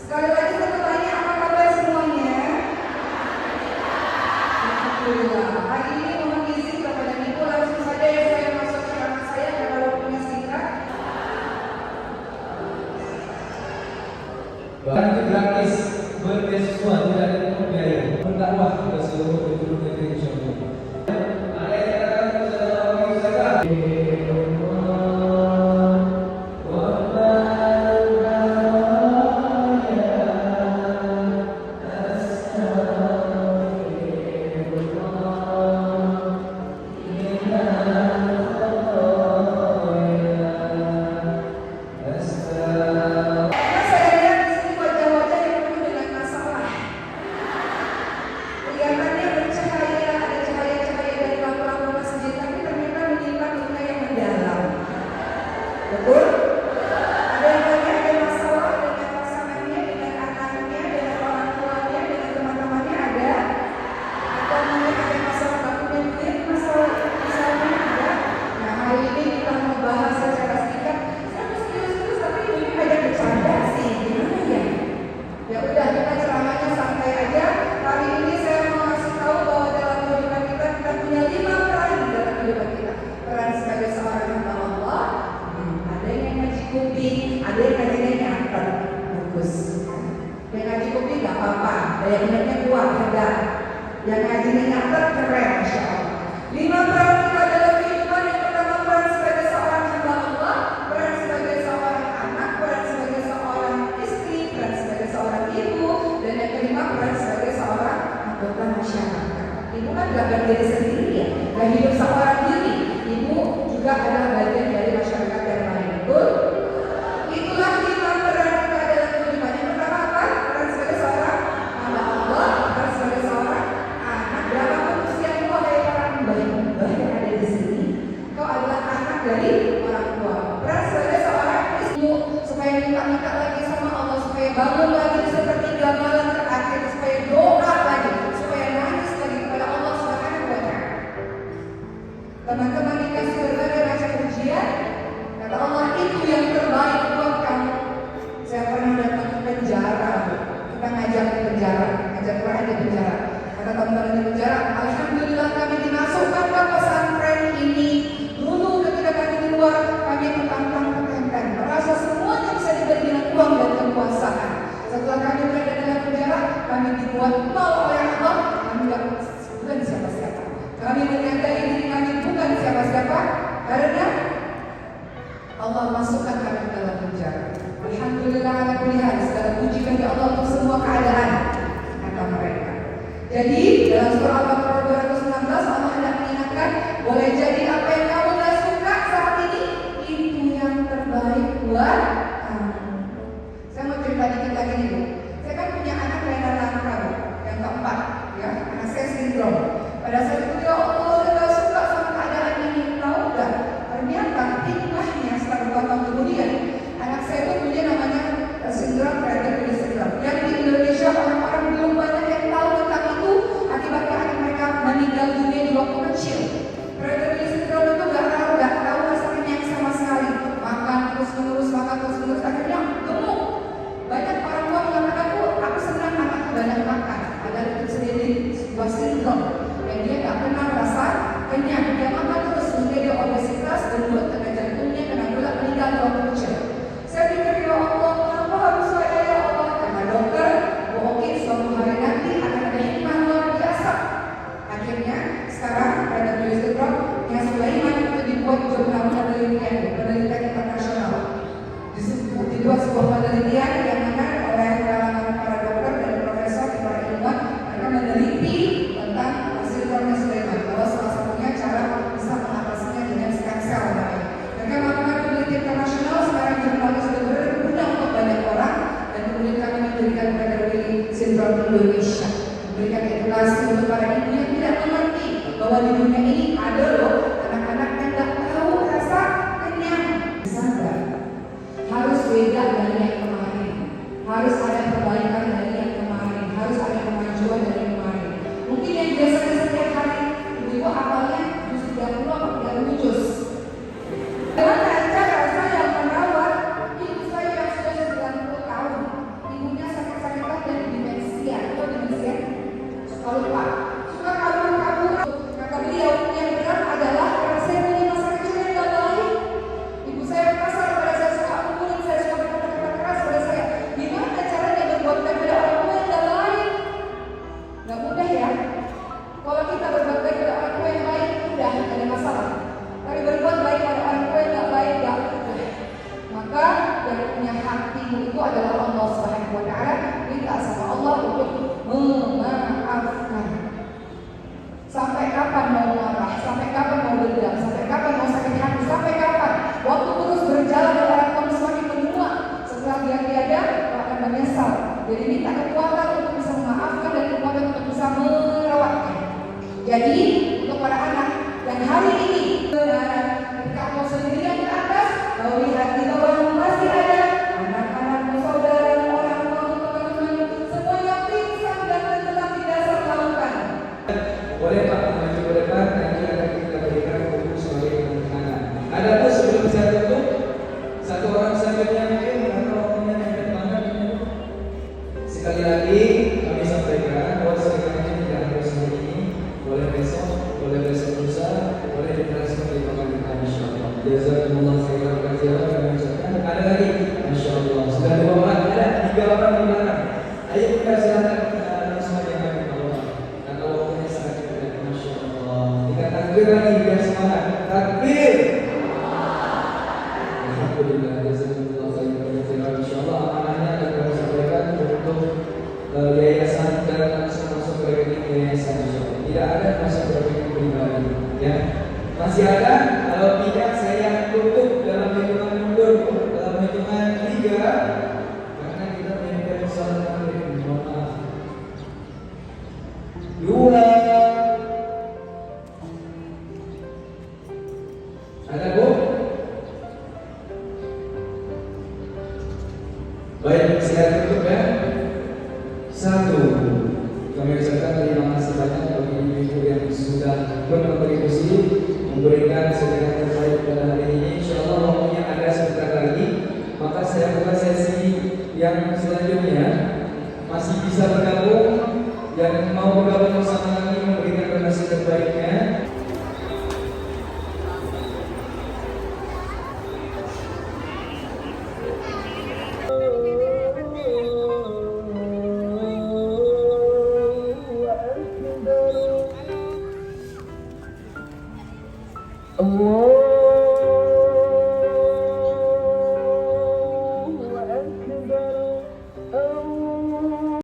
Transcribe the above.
Sekali lagi saya bertanya, apa kabar semuanya? Alhamdulillah. Hari ini mohon izin Bapak dan Ibu, langsung saja ya saya masuk ceramah saya karena waktunya singkat. Bahkan itu gratis, beasiswa tidak ada biaya, berdakwah ke seluruh penjuru negeri insyaallah. Ada yang katakan sallallahu alaihi wasallam. Betul? Ada yang lagi ada masalah dengan pasangannya, dengan anaknya, dengan orang tuanya, dengan teman-temannya ada? Atau mungkin ada masalah bakunya duit, masalah misalnya ada? Nah hari ini kita mau bahas secara singkat. Saya tuh serius-serius tapi ini banyak bercanda sih, gimana ya? Ya udah kita ceramahnya santai aja. Hari ini saya mau kasih tahu bahwa dalam kehidupan kita punya 5 peran dalam kehidupan kita. Peran sebagai seorang hamba Allah. Ada yang ngaji kuping, ada yang ngajinya nyatet, bagus. Yang ngaji kuping gak apa-apa, daya ingatnya kuat, hebat. Yang ngajinya nyatet keren, Masya Allah. 5 peran kita dalam kehidupan. Yang pertama, peran sebagai seorang hamba Allah, peran sebagai seorang anak, peran sebagai seorang istri, peran sebagai seorang ibu, dan yang kelima, peran sebagai seorang anggota masyarakat. Ibu kan gak berdiri sendiri ya, gak hidup seorang diri. Ibu juga adalah bagian dari masyarakat yang lain. Betul? Itulah 5 peran kita dalam kehidupan. Yang pertama apa? Peran sebagai seorang hamba Allah, peran sebagai seorang anak. Berapapun usiamu, wahai para mbah-mbah yang ada di sini, kau adalah anak dari orang tua. Peran sebagai seorang istri, supaya minta-minta lagi sama Allah, supaya bangun lagi seperti 3 malam terakhir, supaya doa lagi, supaya nangis lagi kepada Allah Subhanahu wa Ta'ala. Teman-teman dikasih berbagai macam ujian, kata Allah itu yang terbaik buat kamu. Saya pernah datang ke penjara, kita ngajak di penjara, ngajak Quran di penjara. Kata teman-teman di penjara, alhamdulillah kami dimasukkan ke pesantren ini. Dulu ketika kami keluar, kami petantang-petantang, merasa semuanya bisa diberi dengan uang dan kekuasaan. Setelah kami berada dalam penjara, kami dibuat nol oleh Allah. Kami bukan siapa-siapa. Kami menyadari diri kami bukan siapa-siapa karena Allah masukkan kami ke dalam penjara. Alhamdulillah ala kulli hal, segala puji bagi Allah untuk semua keadaan, kata mereka. Jadi dalam surah Al-Baqarah 216 Allah hendak mengingatkan, boleh jadi apa yang kamu gak suka saat ini itu yang terbaik buat kamu. Saya mau cerita dikit lagi nih Bu. Saya kan punya anak kelainan langka Bu, yang keempat, ya, anak saya sindrom. Pada saat itu ya Allah saya gak suka sama keadaan ini, tahu gak? Ternyata hikmahnya setelah 2 tahun kemudian, anak saya itu punya namanya sindrom Prader-Willi syndrome. Yang di Indonesia orang-orang belum banyak yang tahu tentang itu, akibatnya anak mereka meninggal dunia di waktu kecil. Prader-Willi syndrome itu gak tahu rasa kenyang sama sekali, makan terus menerus, akhirnya gemuk. Banyak orang tua mengatakan, aku senang anakku banyak makan, padahal itu sendiri sebuah sindrom yang dia gak kenal rasa kenyang. Dia makan terus sehingga dia obesitas dan buat tenaga jantungnya kena gula, meninggal di waktu kecil. Saya pikir ya Allah, kenapa harus saya ya Allah? Kata dokter, oke, suatu hari nanti akan ada hikmah luar biasa. Akhirnya sekarang pada syndrome yang Sulaiman itu dibuat jurnal penelitian internasional. Dibuat sebuah penelitian yang mana oleh kalangan para dokter dan profesor di para ilmuwan, mereka meneliti tentang sindromnya Sulaiman. Bahwa salah satunya cara bisa mengatasinya dengan stem cell. Mereka melakukan penelitian internasional. Sekarang jurnalnya sudah berguna untuk banyak orang, dan kemudian kami memberikan Prader-Willi syndrome Indonesia, memberikan edukasi untuk para ibu yang tidak mengerti bahwa di dunia ini ada loh anak-anak yang tidak tahu rasa kenyang. Sadar harus beda dari yang kemarin, harus ada perbaikan dari yang kemarin, harus ada kemajuan dari yang kemarin. Mungkin yang biasanya setiap hari ibu awalnya jus 30 atau 30 jus. Dengan aja saya yang merawat ibu saya yang sudah 90 tahun, ibunya sakit saya tutup. Satu orang saja mungkin karena waktunya mepet banget. Sekali lagi kami sampaikan bahwa sebenarnya tidak harus hari ini, boleh besok lusa, boleh ditransfer di tempat kita, insyaallah. Jazakumullah khairan katsiran. Kami ucapkan ada lagi, insyaallah. Sudah 2 orang, ada 3 orang di belakang. Ayo kita silakan semua yang kami bawa. Karena waktunya sangat dekat, insyaallah. Kita takbir lagi biar semangat. Takbir. Alhamdulillah, jazakumullah khairan katsiran. Insyaallah amanahnya akan kami sampaikan untuk yayasan dan langsung masuk ke rekening yayasan, insyaallah. Tidak ada masuk ke rekening pribadi, ya. Masih ada? Kalau tidak saya tutup dalam hitungan mundur, dalam hitungan 3, karena kita menyiapkan salat maghrib. Mohon maaf. 2. Ada, Bu? Baik, silakan.